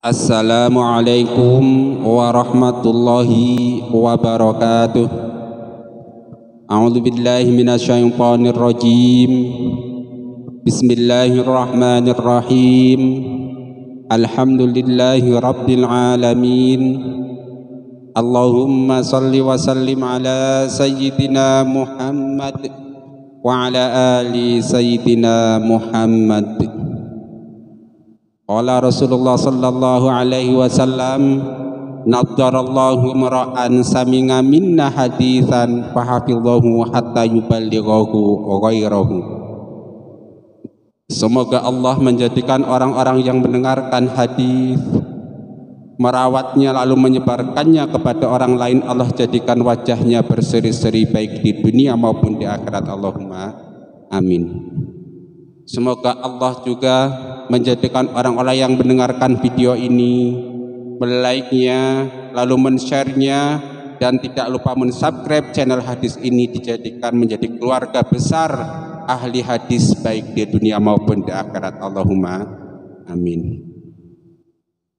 Assalamualaikum warahmatullahi wabarakatuh. A'udzu billahi minasyaitonir rajim. Bismillahirrahmanirrahim. Alhamdulillahi rabbil alamin. Allahumma salli wa sallim ala sayyidina Muhammad wa ala ali sayyidina Muhammad. Qala Rasulullah sallallahu alaihi wasallam, nadarallahu mar'an sami'a minna haditsan fahafidhahu hatta yuballighahu ghairahu. Semoga Allah menjadikan orang-orang yang mendengarkan hadis, merawatnya lalu menyebarkannya kepada orang lain, Allah jadikan wajahnya berseri-seri baik di dunia maupun di akhirat. Allahumma amin. Semoga Allah juga menjadikan orang-orang yang mendengarkan video ini, like-nya, lalu men-share-nya, dan tidak lupa men-subscribe channel hadis ini, dijadikan menjadi keluarga besar ahli hadis baik di dunia maupun di akhirat. Allahumma amin.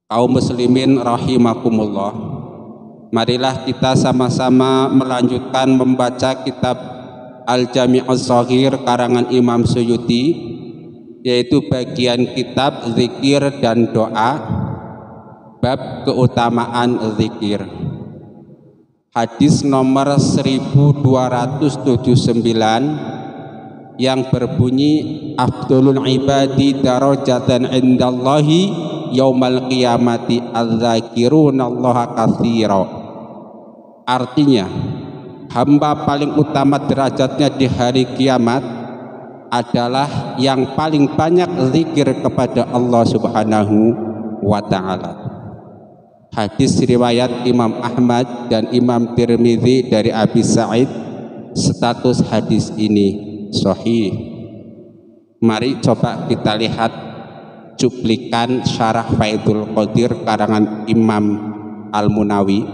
Kaum muslimin rahimakumullah, marilah kita sama-sama melanjutkan membaca kitab Al-Jami'uz Shaghir karangan Imam Suyuti, yaitu bagian kitab zikir dan doa, bab keutamaan zikir. Hadis nomor 1279 yang berbunyi, afdalul ibadi darajatan indallahi yaumal qiyamati adz-dzakirunallaha katsira. Artinya, hamba paling utama derajatnya di hari kiamat adalah yang paling banyak zikir kepada Allah Subhanahu wa ta'ala. Hadis riwayat Imam Ahmad dan Imam Tirmidzi dari Abi Sa'id. Status hadis ini sahih. Mari coba kita lihat cuplikan syarah Faidul Qadir karangan Imam Al-Munawi,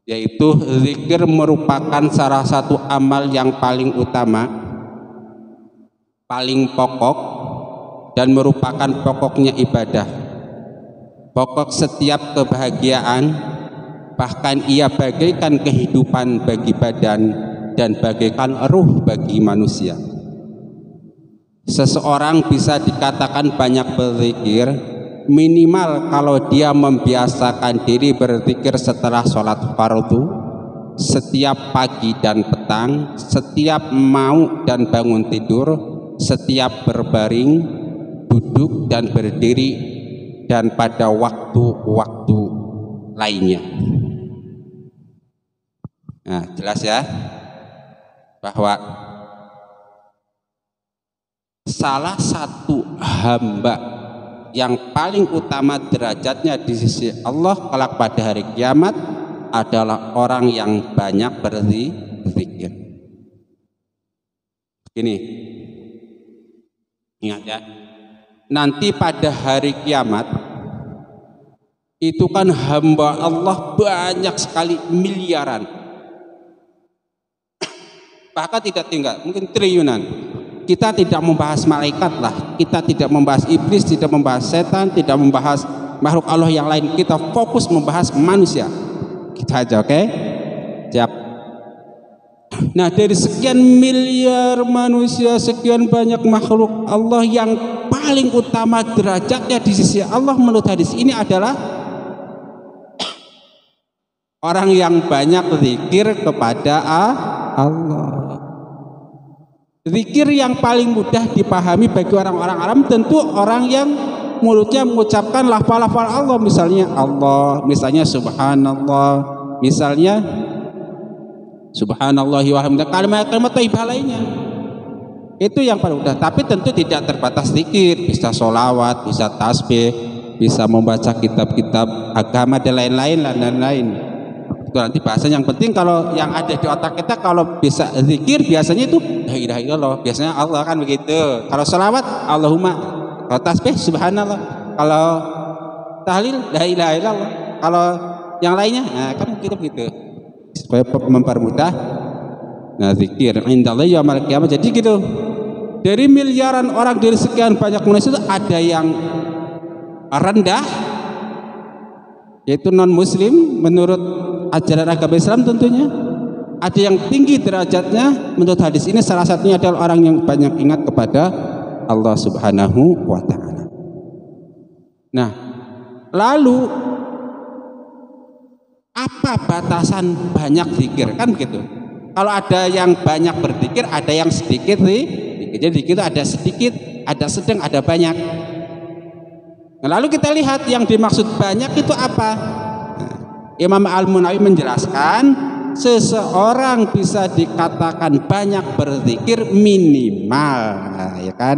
yaitu zikir merupakan salah satu amal yang paling utama, paling pokok, dan merupakan pokoknya ibadah, pokok setiap kebahagiaan, bahkan ia bagaikan kehidupan bagi badan dan bagaikan ruh bagi manusia. Seseorang bisa dikatakan banyak berzikir minimal kalau dia membiasakan diri berzikir setelah sholat fardu, setiap pagi dan petang, setiap mau dan bangun tidur, setiap berbaring, duduk dan berdiri, dan pada waktu-waktu lainnya. Nah, jelas ya bahwa salah satu hamba yang paling utama derajatnya di sisi Allah kelak pada hari kiamat adalah orang yang banyak berzikir. Ini ingat ya, nanti pada hari kiamat itu kan hamba Allah banyak sekali, miliaran, bahkan tidak tinggal, mungkin triliunan. Kita tidak membahas malaikat lah, kita tidak membahas iblis, tidak membahas setan, tidak membahas makhluk Allah yang lain. Kita fokus membahas manusia kita aja, oke? Siap. Nah, dari sekian miliar manusia, sekian banyak makhluk Allah, yang paling utama derajatnya di sisi Allah menurut hadis ini adalah orang yang banyak zikir kepada Allah. Zikir yang paling mudah dipahami bagi orang-orang Arab tentu orang yang mulutnya mengucapkan lafal-lafal Allah, misalnya Allah, misalnya subhanallah, misalnya subhanallah wa hamdah, kalimat-kalimat thayyibah lainnya. Itu yang paling mudah, tapi tentu tidak terbatas zikir, bisa sholawat, bisa tasbih, bisa membaca kitab-kitab agama dan lain-lain dan lain-lain. Itu nanti bahasanya. Yang penting kalau yang ada di otak kita, kalau bisa zikir biasanya itu la ilaha illallah, biasanya Allah kan begitu. Kalau sholawat Allahumma, kalau tasbih subhanallah, kalau tahlil la ilaha illallah, kalau yang lainnya nah, kan begitu supaya mempermudah. Nah, zikir indallah yaumil qiyamah. Jadi gitu, dari miliaran orang, dari sekian banyak manusia itu ada yang rendah, yaitu non muslim menurut ajaran agama Islam tentunya. Ada yang tinggi derajatnya menurut hadis ini, salah satunya adalah orang yang banyak ingat kepada Allah Subhanahu wa ta'ala. Nah, lalu apa batasan banyak zikir? Kan begitu. Kalau ada yang banyak berzikir, ada yang sedikit zikir. Jadi zikir ada sedikit, ada sedang, ada banyak. Nah, lalu kita lihat yang dimaksud banyak itu apa? Nah, Imam Al-Munawi menjelaskan seseorang bisa dikatakan banyak berzikir minimal, ya kan?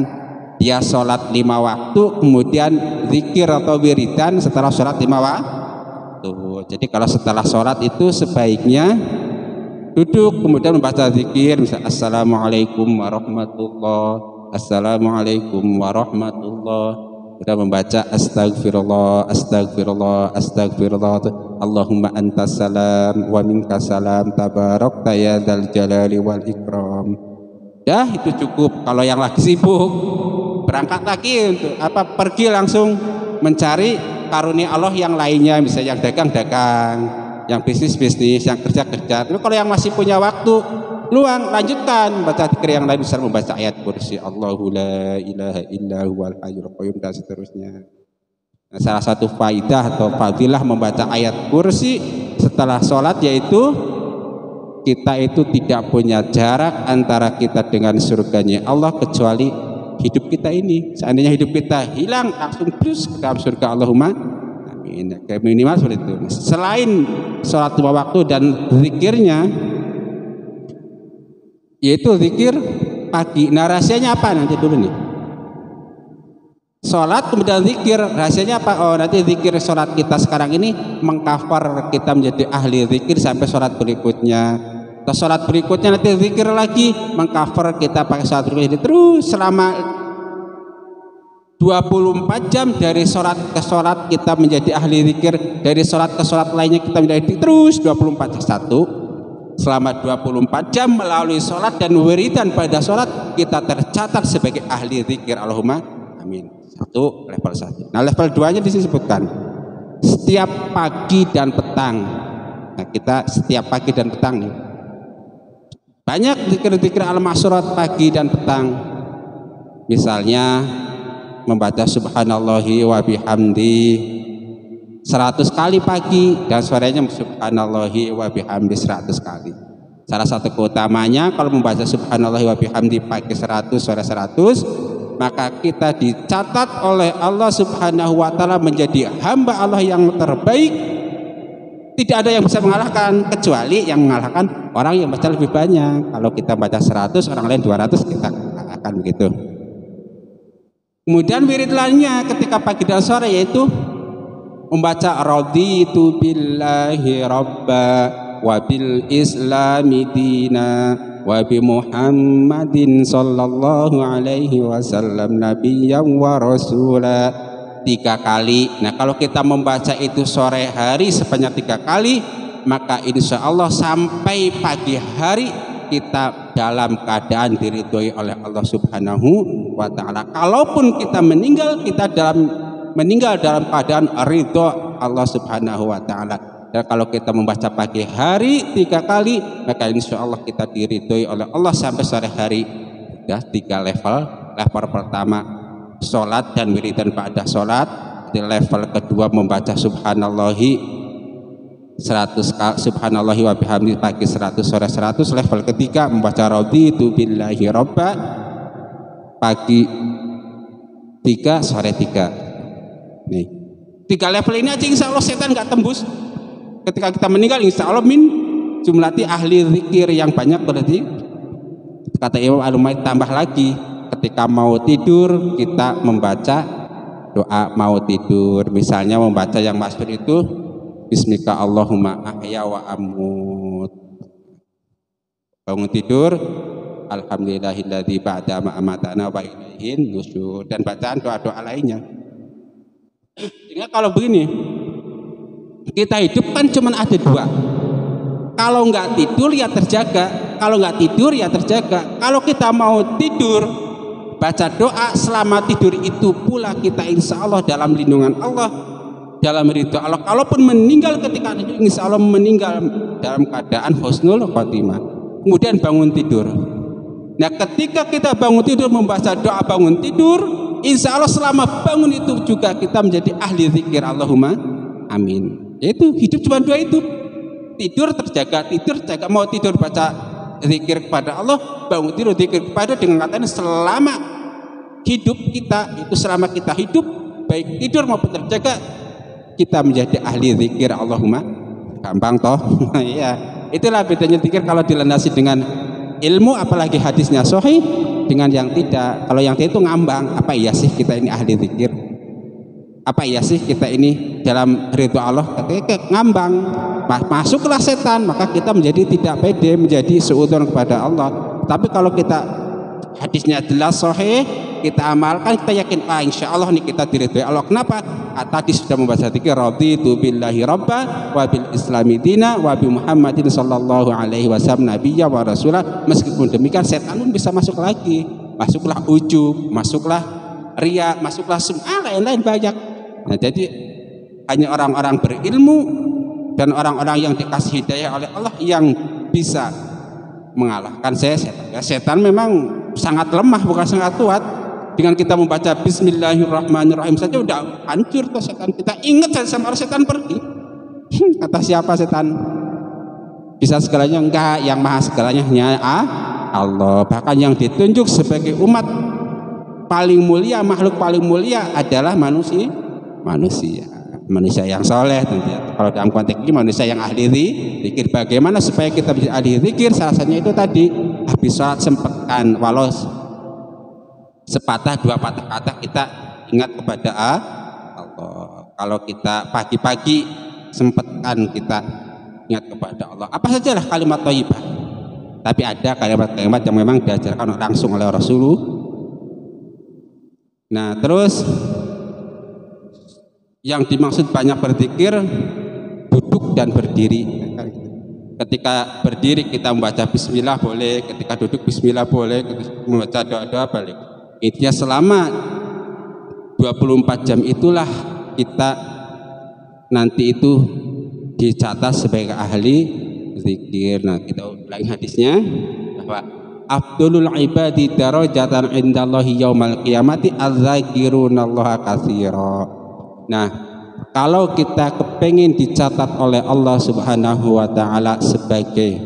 Dia sholat 5 waktu, kemudian zikir atau wiridan setelah sholat 5 waktu. Jadi kalau setelah sholat itu sebaiknya duduk, kemudian membaca zikir, misalnya Assalamualaikum warahmatullahi, Assalamualaikum warahmatullahi. Sudah membaca astagfirullah, astagfirullah, astagfirullah, Allahumma antas salam wa minkas salam, tabarakta ya dzal jalali wal ikram. Ya, itu cukup. Kalau yang lagi sibuk, berangkat lagi untuk apa? Pergi langsung mencari karunia Allah yang lainnya, misalnya yang dagang-dagang, yang bisnis-bisnis, yang kerja-kerja. Tapi kalau yang masih punya waktu luang, lanjutkan baca zikir yang lain, bisa membaca ayat kursi, Allahu la ilaha illa huwal hayyul qayyum, dan seterusnya. Nah, salah satu faidah atau fadilah membaca ayat kursi setelah sholat yaitu kita itu tidak punya jarak antara kita dengan surganya Allah kecuali hidup kita ini. Seandainya hidup kita hilang, langsung terus ke dalam surga, Allahumma amin. Minimal seperti itu. Selain sholat 5 waktu dan zikirnya, yaitu zikir pagi. Nah, rahasianya apa nanti dulu nih? Sholat kemudian zikir, rahasianya apa? Oh, nanti zikir sholat kita sekarang ini mengcover kita menjadi ahli zikir sampai sholat berikutnya. Terus sholat berikutnya nanti zikir lagi mengcover kita pakai sholat berikutnya. Terus selama 24 jam dari sholat ke sholat kita menjadi ahli zikir, dari sholat ke sholat lainnya kita menjadi terus 24 satu. Selama 24 jam melalui sholat dan wiridan pada sholat kita tercatat sebagai ahli zikir, Allahumma amin. Satu, level 1. Nah, level 2 nya disebutkan setiap pagi dan petang. Nah, kita setiap pagi dan petang nih banyak zikir-zikir al-masyurat pagi dan petang. Misalnya membaca subhanallahi wa bihamdi 100 kali pagi dan sorenya subhanallahi wa bihamdi 100 kali. Salah satu keutamanya kalau membaca subhanallahi wa bihamdi pagi 100, sore 100, maka kita dicatat oleh Allah Subhanahu wa taala menjadi hamba Allah yang terbaik. Tidak ada yang bisa mengalahkan, kecuali yang mengalahkan orang yang baca lebih banyak. Kalau kita baca 100, orang lain 200, kita akan begitu. Kemudian wirid lainnya ketika pagi dan sore yaitu membaca raditu billahi rabba wa bil islami dina wa bi Muhammadin sallallahu alaihi wasallam nabiyyan wa rasula 3 kali. Nah, kalau kita membaca itu sore hari sebanyak 3 kali, maka insya Allah sampai pagi hari kita dalam keadaan diridhoi oleh Allah Subhanahu wa ta'ala. Kalaupun kita meninggal, kita meninggal dalam keadaan ridho Allah Subhanahu wa ta'ala. Dan kalau kita membaca pagi hari 3 kali, maka insya Allah kita diridhoi oleh Allah sampai sore hari. Sudah 3 level. Level pertama sholat dan wiridan ba'da sholat. Di level kedua membaca subhanallahi 100 subhanallahi wa bihamdi pagi 100, sore 100. Level ketiga membaca raditu billahi robba pagi 3, sore 3. Nih 3 level ini aja insya Allah setan nggak tembus. Ketika kita meninggal insya Allah min jumlati ahli zikir yang banyak. Berarti kata Imam Al-Munawi tambah lagi, ketika mau tidur kita membaca doa mau tidur. Misalnya membaca yang masyhur itu Bismika Allahumma ahya wa amut. Bangun tidur alhamdulillahilladzi ba'da ma amatana wa ilaihin nusyur, dan bacaan doa-doa lainnya. Sehingga kalau begini, kita hidup kan cuma ada 2. Kalau nggak tidur ya terjaga, kalau nggak tidur ya terjaga. Kalau kita mau tidur baca doa selama tidur itu pula kita insya Allah dalam lindungan Allah, dalam ridho Allah. Kalaupun meninggal ketika itu insya Allah meninggal dalam keadaan husnul khotimah. Kemudian bangun tidur. Nah ketika kita bangun tidur membaca doa bangun tidur, insya Allah selama bangun itu juga kita menjadi ahli zikir. Allahumma amin. Yaitu hidup cuma dua itu, tidur terjaga, mau tidur baca zikir kepada Allah, bangun tidur zikir kepada, dengan katanya selama hidup kita itu, selama kita hidup baik tidur maupun terjaga kita menjadi ahli zikir. Allahumma, gampang toh. Ya, itulah bedanya zikir kalau dilandasi dengan ilmu, apalagi hadisnya sahih, dengan yang tidak. Kalau yang tidak itu ngambang, apa iya sih kita ini ahli zikir, apa iya sih kita ini dalam ridho Allah, ngambang, masuklah setan, maka kita menjadi tidak pede, menjadi suudzon kepada Allah. Tapi kalau kita hadisnya jelas sahih, kita amalkan, kita yakin insya Allah nih kita diridhoi Allah. Kenapa? Tadi sudah membaca zikir, raditu billahi rabba wa bil islami dina wa bi Muhammadin sallallahu alaihi wasallam nabiyya wa rasulah. Meskipun demikian setan pun bisa masuk lagi, masuklah ujub, masuklah riya, masuklah sum'ah, lain-lain banyak. Nah jadi hanya orang-orang berilmu dan orang-orang yang dikasih hidayah oleh Allah yang bisa mengalahkan setan. Ya, setan memang sangat lemah, bukan sangat kuat. Dengan kita membaca Bismillahirrahmanirrahim saja udah hancur tuh setan. Kita ingat saja sama orang, setan pergi. Kata siapa setan? Bisa segalanya? Enggak, yang maha segalanya hanya Allah. Bahkan yang ditunjuk sebagai umat paling mulia, makhluk paling mulia adalah manusia yang soleh tentunya. Kalau dalam konteks ini manusia yang ahli zikir. Bagaimana supaya kita bisa ahli zikir? Salah satunya itu tadi, habis sholat sempatkan walau sepatah dua patah kata kita ingat kepada Allah. Kalau kita pagi-pagi sempatkan kita ingat kepada Allah. Apa sajalah kalimat thayyibah. Tapi ada kalimat-kalimat yang memang diajarkan langsung oleh Rasulullah. Nah terus yang dimaksud banyak berzikir duduk dan berdiri. Ketika berdiri kita membaca bismillah boleh, ketika duduk bismillah boleh, ketika membaca doa-doa balik. Intinya selama 24 jam itulah kita nanti itu dicatat sebagai ahli zikir. Nah kita ulangi hadisnya bahwa afdalul ibadi darajatan indallahi yaumal qiyamati az-zakirunallaha katsira. Nah, kalau kita kepengin dicatat oleh Allah Subhanahu wa taala sebagai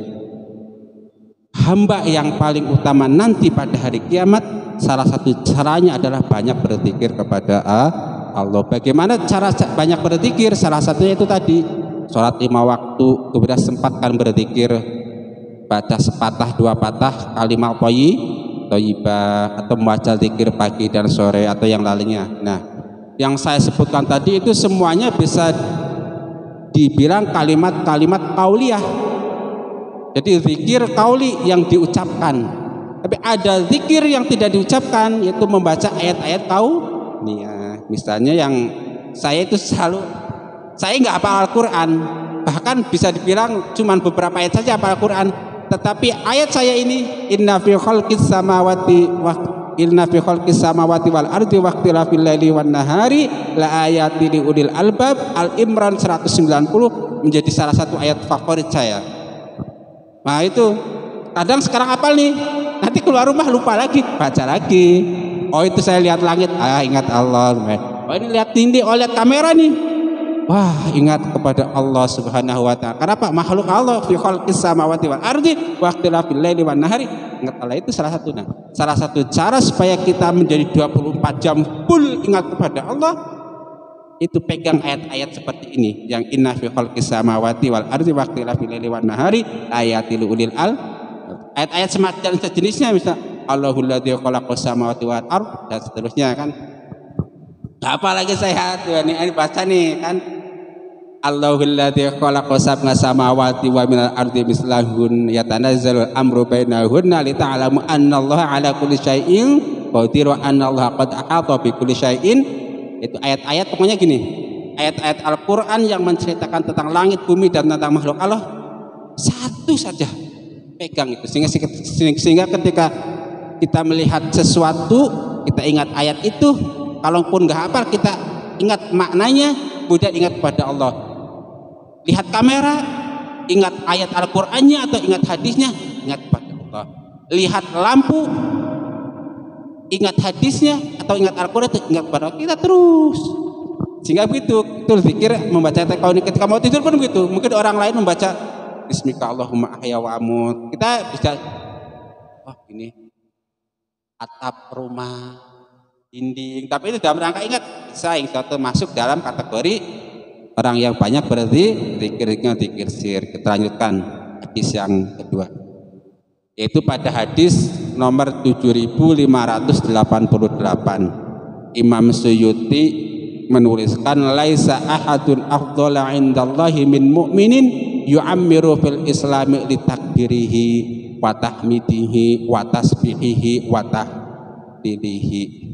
hamba yang paling utama nanti pada hari kiamat, salah satu caranya adalah banyak berzikir kepada Allah. Bagaimana cara banyak berzikir? Salah satunya itu tadi, sholat 5 waktu, kemudian sempatkan berzikir, baca sepatah dua patah kalimat thayyibah, atau membaca zikir pagi dan sore atau yang lainnya. Nah, yang saya sebutkan tadi itu semuanya bisa dibilang kalimat-kalimat qauliyah. Jadi zikir qauli yang diucapkan. Tapi ada zikir yang tidak diucapkan, yaitu membaca ayat-ayat qauliyah. Misalnya yang saya itu saya nggak hafal Al-Quran, bahkan bisa dibilang cuma beberapa ayat saja hafal Al-Quran. Tetapi ayat saya ini, inna fi khalqis samawati wal ardi waqtilafil laili wan nahari la ayatin li ulil albab, Al-Imran 190, menjadi salah satu ayat favorit saya. Nah itu kadang sekarang hafal nih, nanti keluar rumah lupa lagi, baca lagi. Oh itu saya lihat langit, ingat Allah. Oh ini lihat dinding, oh lihat kamera nih, wah ingat kepada Allah Subhanahu wa taala. Kenapa? Makhluk Allah fi khalqis samawati wal ardi waqtilafil laili wan nahari. Ingat Allah itu salah satu. Nah, salah satu cara supaya kita menjadi 24 jam full ingat kepada Allah, itu pegang ayat-ayat seperti ini, yang inna fi khalqis samawati wal ardi waqtilafil laili wan nahari ayatil ulil al. Ayat-ayat semacam sejenisnya, misal Allahul ladzi khalaqas samawati wal ard dan seterusnya kan. Apa lagi saya ini baca nih kan, Allahul ladzi khalaqa sab'a samawati wa minal ardi mislahun yatanazzalul amru bainahunna lita'lamu annallaha ala kulli syai'in qadir wa annallaha qad ahata bi kulli syai'in. Itu ayat-ayat pokoknya gini, ayat-ayat Al-Qur'an yang menceritakan tentang langit, bumi dan tentang makhluk Allah, satu saja pegang itu, sehingga ketika kita melihat sesuatu, kita ingat ayat itu. Kalaupun nggak hafal, kita ingat maknanya, kemudian ingat kepada Allah. Lihat kamera, ingat ayat Al-Qur'annya atau ingat hadisnya, ingat kepada Allah. Lihat lampu, ingat hadisnya atau ingat Al-Qur'an, ingat kepada Allah. Kita terus. Sehingga begitu, betul zikir membaca takwini ketika mau tidur pun begitu. Mungkin orang lain membaca Bismika Allahumma ahya wa amut. Kita bisa, oh ini atap rumah, dinding. Tapi itu dalam rangka ingat, bisa yang suatu masuk dalam kategori orang yang banyak berarti zikirnya zikir sir. Kita lanjutkan hadis yang kedua, yaitu pada hadis nomor 7588. Imam Suyuti menuliskan, laisa ahadun afdhala indallahi min mu'minin yu'ammiru fil islami li takbirihi wa tahmidihi wa tasbihihi wa tahlilihi.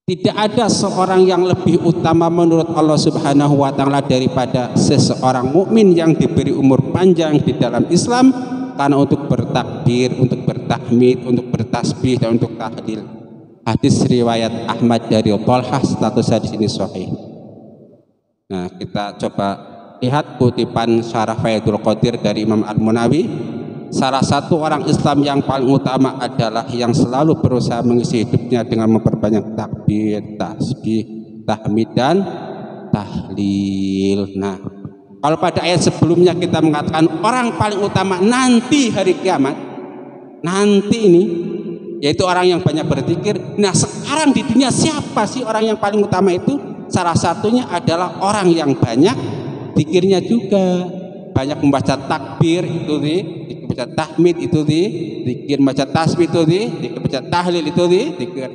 Tidak ada seorang yang lebih utama menurut Allah Subhanahu wa taala daripada seseorang mukmin yang diberi umur panjang di dalam Islam, karena untuk bertakbir, untuk bertahmid, untuk bertasbih dan untuk tahlil. Hadis riwayat Ahmad dari Thalhah, status hadis ini sahih. Nah, kita coba lihat kutipan Syarah Faidul Qadir dari Imam Al-Munawi. Salah satu orang Islam yang paling utama adalah yang selalu berusaha mengisi hidupnya dengan memperbanyak takbir, tasbih, tahmid dan tahlil. Nah, kalau pada ayat sebelumnya kita mengatakan orang paling utama nanti hari kiamat, nanti ini yaitu orang yang banyak berzikir. Nah, sekarang di dunia siapa sih orang yang paling utama itu? Salah satunya adalah orang yang banyak zikirnya juga, banyak membaca takbir itu membaca tahmid itu zikir, membaca tasbih itu membaca tahlil itu zikir.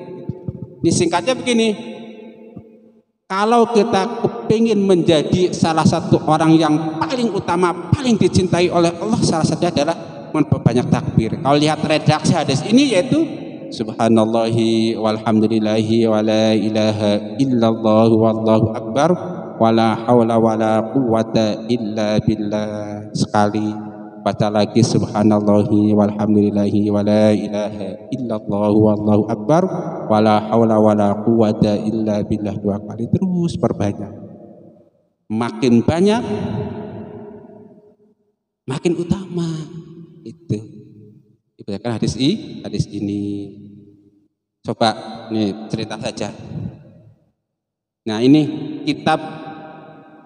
Ini singkatnya begini, kalau kita kepingin menjadi salah satu orang yang paling utama, paling dicintai oleh Allah, salah satunya adalah memperbanyak takbir. Kalau lihat redaksi hadis ini yaitu subhanallahi walhamdulillahi wa la ilaha illallah wallahu akbar wa la hawla wa la quwwata illa billah sekali. Baca lagi subhanallahi walhamdulillahi wa la ilaha illallah wallahu akbar wa la hawla wa la quwwata illa billah 2 kali, terus perbanyak. Makin banyak makin utama. Itu dibacakan hadis ini. Coba nih cerita saja. Nah, ini kitab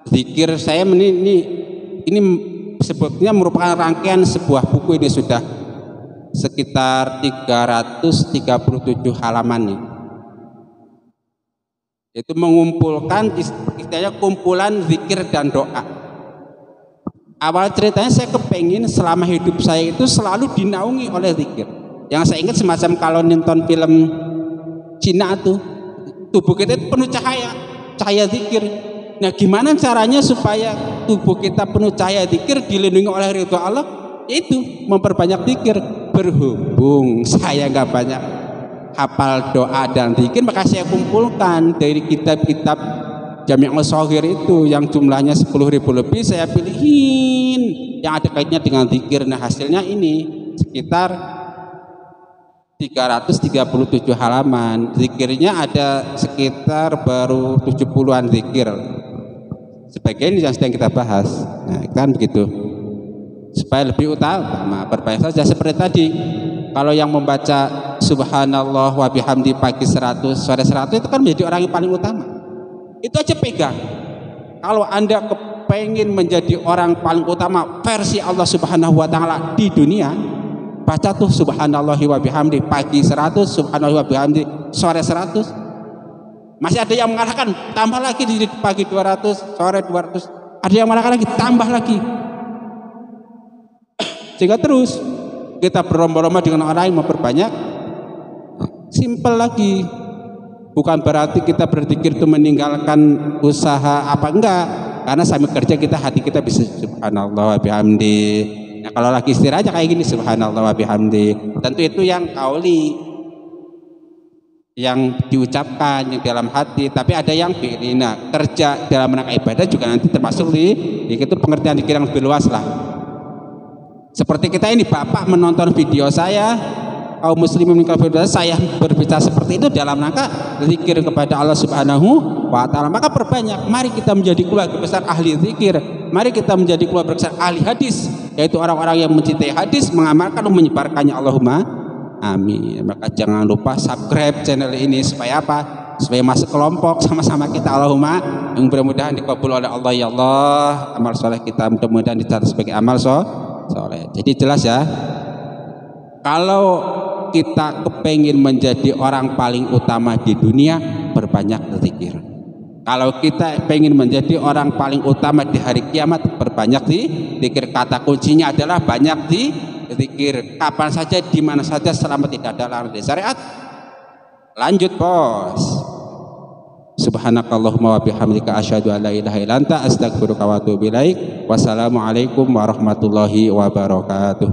zikir saya ini sebetulnya merupakan rangkaian sebuah buku. Ini sudah sekitar 337 halaman nih. Itu mengumpulkan istilahnya kumpulan zikir dan doa. Awal ceritanya saya kepengen selama hidup saya itu selalu dinaungi oleh zikir. Yang saya ingat semacam kalau nonton film Cina tubuh kita itu penuh cahaya zikir. Nah, gimana caranya supaya tubuh kita penuh cahaya zikir, dilindungi oleh ridho Allah? Itu memperbanyak zikir. Berhubung saya nggak banyak hafal doa dan zikir, maka saya kumpulkan dari kitab-kitab Jami' Shaghir itu yang jumlahnya 10.000 lebih, saya pilihin yang ada kaitannya dengan zikir. Nah, hasilnya ini sekitar 337 halaman. Zikirnya ada sekitar baru 70-an zikir. Sebagian yang sedang kita bahas. Nah, kan begitu. Supaya lebih utama, berbanyak saja seperti tadi. Kalau yang membaca subhanallah wa bihamdi pagi 100, sore 100 itu kan menjadi orang yang paling utama. Itu aja pegang. Kalau Anda kepengen menjadi orang paling utama versi Allah Subhanahu wa taala di dunia, baca tuh subhanallahi wa bihamdi pagi 100, subhanallahi wa bihamdi sore 100. Masih ada yang mengatakan tambah lagi di pagi 200, sore 200. Ada yang mengatakan lagi tambah lagi. Sehingga terus kita berlomba-lomba dengan orang yang memperbanyak. Simpel lagi. Bukan berarti kita berzikir itu meninggalkan usaha apa, enggak. Karena sambil kerja kita, hati kita bisa subhanallah wa bihamdi. Nah, kalau lagi istirahat kayak gini subhanallah wa bihamdi. Tentu itu yang qauli. yang diucapkan, yang dalam hati, tapi ada yang fi'li. Nah, kerja dalam rangka ibadah juga nanti termasuk itu pengertian dikira lebih luas lah. Seperti kita ini, Bapak menonton video saya, kaum muslimin saya berbicara seperti itu dalam rangka zikir kepada Allah Subhanahu wa Ta'ala. Maka perbanyak, mari kita menjadi keluarga besar ahli zikir, mari kita menjadi keluarga besar ahli hadis, yaitu orang-orang yang mencintai hadis, mengamalkan dan menyebarkannya. Allahumma amin. Maka jangan lupa subscribe channel ini supaya apa? Supaya masuk kelompok sama-sama kita. Allahumma, yang mudah-mudahan dikabul oleh Allah ya Allah. Amal soleh kita mudah-mudahan dicatat sebagai amal soleh. Jadi jelas ya, kalau kita kepengin menjadi orang paling utama di dunia, berbanyak zikir. Kalau kita pengen menjadi orang paling utama di hari kiamat, berbanyak zikir. Kata kuncinya adalah banyak zikir. Kapan saja, di mana saja, selama tidak ada larangan dari syariat. Lanjut bos. Subhanakallahumma wa bihamdika asyhadu an la ilaha illa anta astaghfiruka wa atubu ilaik. Wassalamualaikum warahmatullahi wabarakatuh.